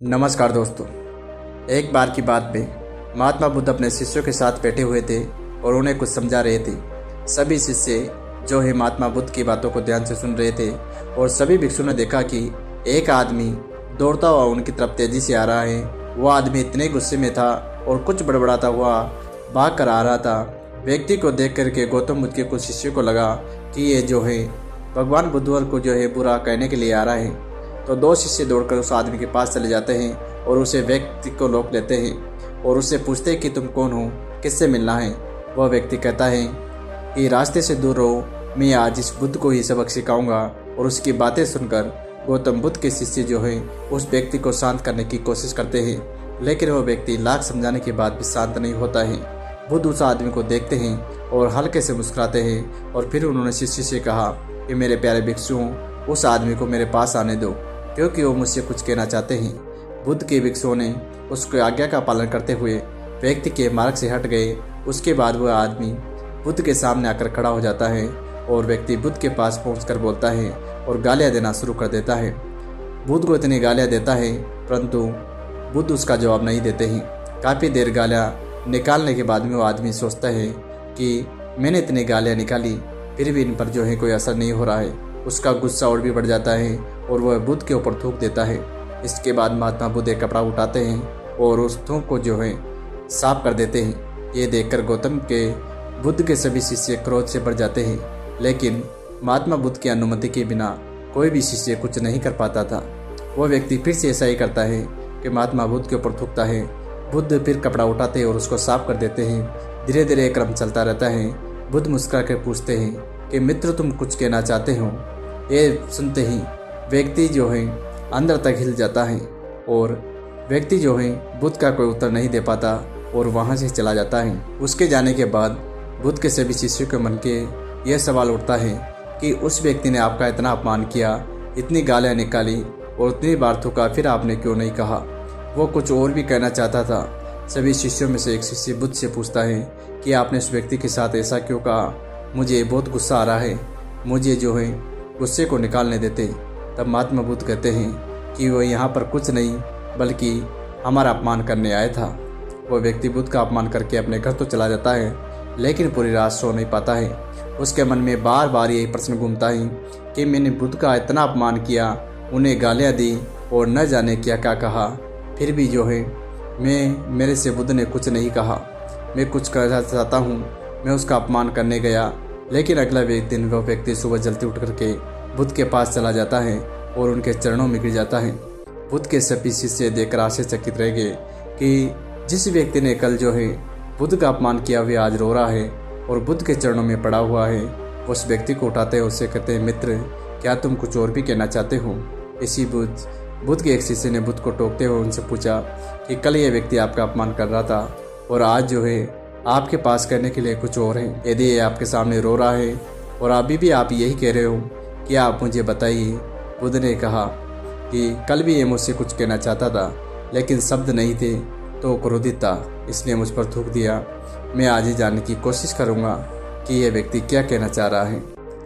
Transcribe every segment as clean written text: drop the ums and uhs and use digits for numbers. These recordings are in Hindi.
नमस्कार दोस्तों। एक बार की बात में महात्मा बुद्ध अपने शिष्यों के साथ बैठे हुए थे और उन्हें कुछ समझा रहे थे। सभी शिष्य जो है महात्मा बुद्ध की बातों को ध्यान से सुन रहे थे और सभी भिक्षुओं ने देखा कि एक आदमी दौड़ता हुआ उनकी तरफ तेजी से आ रहा है। वह आदमी इतने गुस्से में था और कुछ बड़बड़ाता हुआ भाग कर आ रहा था। व्यक्ति को देख करके गौतम बुद्ध के कुछ शिष्यों को लगा कि ये जो है भगवान बुद्धवर को जो है बुरा कहने के लिए आ रहा है। तो दो शिष्य दौड़कर उस आदमी के पास चले जाते हैं और उसे व्यक्ति को रोक लेते हैं और उससे पूछते हैं कि तुम कौन हो, किससे मिलना है। वह व्यक्ति कहता है कि रास्ते से दूर रहो, मैं आज इस बुद्ध को ही सबक सिखाऊंगा। और उसकी बातें सुनकर गौतम बुद्ध के शिष्य जो है उस व्यक्ति को शांत करने की कोशिश करते हैं, लेकिन वह व्यक्ति लाख समझाने के बाद भी शांत नहीं होता है। बुद्ध उस आदमी को देखते हैं और हल्के से मुस्कुराते हैं और फिर उन्होंने शिष्य से कहा कि मेरे प्यारे भिक्षुओं, उस आदमी को मेरे पास आने दो, क्योंकि वो मुझसे कुछ कहना चाहते हैं। बुद्ध के भिक्षुओं ने उसकी आज्ञा का पालन करते हुए व्यक्ति के मार्ग से हट गए। उसके बाद वह आदमी बुद्ध के सामने आकर खड़ा हो जाता है और व्यक्ति बुद्ध के पास पहुंचकर बोलता है और गालियां देना शुरू कर देता है। बुद्ध को इतनी गालियां देता है परंतु बुद्ध उसका जवाब नहीं देते हैं। काफ़ी देर गालियां निकालने के बाद में वो आदमी सोचता है कि मैंने इतनी गालियाँ निकाली फिर भी इन पर जो है कोई असर नहीं हो रहा है। उसका गुस्सा और भी बढ़ जाता है और वह बुद्ध के ऊपर थूक देता है। इसके बाद महात्मा बुद्ध एक कपड़ा उठाते हैं और उस थूक को जो है साफ कर देते हैं। ये देखकर गौतम के बुद्ध के सभी शिष्य क्रोध से भर जाते हैं, लेकिन महात्मा बुद्ध की अनुमति के बिना कोई भी शिष्य कुछ नहीं कर पाता था। वह व्यक्ति फिर से ऐसा ही करता है कि महात्मा बुद्ध के ऊपर थूकता है। बुद्ध फिर कपड़ा उठाते हैं और उसको साफ कर देते हैं। धीरे धीरे क्रम चलता रहता है। बुद्ध मुस्कुरा कर पूछते हैं कि मित्र, तुम कुछ कहना चाहते हो। ये सुनते ही व्यक्ति जो है अंदर तक हिल जाता है और व्यक्ति जो है बुद्ध का कोई उत्तर नहीं दे पाता और वहाँ से चला जाता है। उसके जाने के बाद बुद्ध के सभी शिष्यों के मन के यह सवाल उठता है कि उस व्यक्ति ने आपका इतना अपमान किया, इतनी गालियाँ निकाली और उतनी बार थूका, फिर आपने क्यों नहीं कहा। वो कुछ और भी कहना चाहता था। सभी शिष्यों में से एक शिष्य बुद्ध से पूछता है कि आपने उस व्यक्ति के साथ ऐसा क्यों कहा, मुझे बहुत गुस्सा आ रहा है, मुझे जो है गुस्से को निकालने देते। तब महात्मा बुद्ध कहते हैं कि वह यहाँ पर कुछ नहीं बल्कि हमारा अपमान करने आया था। वह व्यक्ति बुद्ध का अपमान करके अपने घर तो चला जाता है, लेकिन पूरी रात सो नहीं पाता है। उसके मन में बार बार यही प्रश्न घूमता है कि मैंने बुद्ध का इतना अपमान किया, उन्हें गालियाँ दी और न जाने क्या क्या कहा, फिर भी जो है मेरे से बुद्ध ने कुछ नहीं कहा। मैं कुछ करना चाहता हूँ, मैं उसका अपमान करने गया, लेकिन अगला दिन वह व्यक्ति सुबह जल्दी उठ करके बुद्ध के पास चला जाता है और उनके चरणों में गिर जाता है। बुद्ध के सभी शिष्य देखकर आश्चर्यचकित रह गए कि जिस व्यक्ति ने कल जो है बुद्ध का अपमान किया हुआ आज रो रहा है और बुद्ध के चरणों में पड़ा हुआ है। उस व्यक्ति को उठाते हैं, उससे कहते हैं, मित्र, क्या तुम कुछ और भी कहना चाहते हो। इसी बुद्ध के एक शिष्य ने बुद्ध को टोकते हुए उनसे पूछा कि कल ये व्यक्ति आपका अपमान कर रहा था और आज जो है आपके पास करने के लिए कुछ और है। यदि ये आपके सामने रो रहा है और अभी भी आप यही कह रहे हो कि आप मुझे बताइए। बुद्ध ने कहा कि कल भी ये मुझसे कुछ कहना चाहता था, लेकिन शब्द नहीं थे तो क्रोधित था, इसलिए मुझ पर थूक दिया। मैं आज ही जानने की कोशिश करूँगा कि यह व्यक्ति क्या कहना चाह रहा है।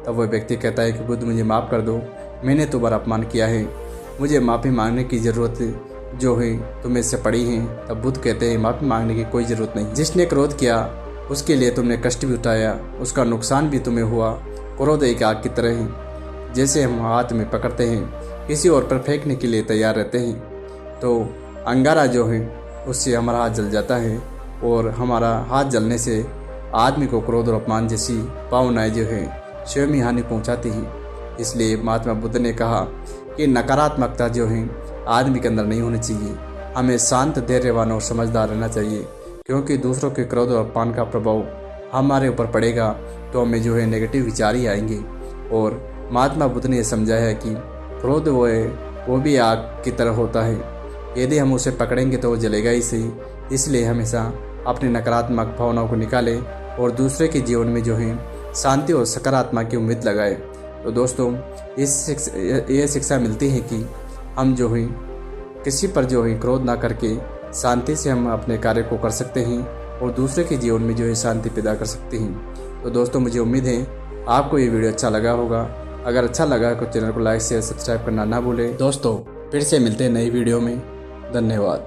तब वह व्यक्ति कहता है कि बुद्ध, मुझे माफ़ कर दो, मैंने तुम्हारा अपमान किया है, मुझे माफ़ी मांगने की ज़रूरत जो है तुम्हें से पड़ी है। तब बुद्ध कहते हैं, माफ़ी मांगने की कोई ज़रूरत नहीं। जिसने क्रोध किया उसके लिए तुमने कष्ट भी उठाया, उसका नुकसान भी तुम्हें हुआ। क्रोध एक आग की तरह है, जैसे हम हाथ में पकड़ते हैं, किसी और पर फेंकने के लिए तैयार रहते हैं तो अंगारा जो है उससे हमारा हाथ जल जाता है और हमारा हाथ जलने से आदमी को क्रोध और अपमान जैसी भावनाएं जो है स्वयं ही हानि पहुँचाती हैं। इसलिए महात्मा बुद्ध ने कहा कि नकारात्मकता जो है आदमी के अंदर नहीं होनी चाहिए। हमें शांत, धैर्यवान और समझदार रहना चाहिए, क्योंकि दूसरों के क्रोध और अपमान का प्रभाव हमारे ऊपर पड़ेगा तो हमें जो है नेगेटिव विचार ही आएंगे। और महात्मा बुद्ध ने समझाया है कि क्रोध वो भी आग की तरह होता है, यदि हम उसे पकड़ेंगे तो वो जलेगा ही सही। इसलिए हमेशा अपनी नकारात्मक भावनाओं को निकालें और दूसरे के जीवन में जो है शांति और सकारात्मक की उम्मीद लगाएं। तो दोस्तों, ये शिक्षा मिलती है कि हम जो है किसी पर जो है क्रोध ना करके शांति से हम अपने कार्य को कर सकते हैं और दूसरे के जीवन में जो है शांति पैदा कर सकते हैं। तो दोस्तों, मुझे उम्मीद है आपको ये वीडियो अच्छा लगा होगा। अगर अच्छा लगा तो चैनल को लाइक शेयर सब्सक्राइब करना ना भूलें। दोस्तों, फिर से मिलते हैं नई वीडियो में। धन्यवाद।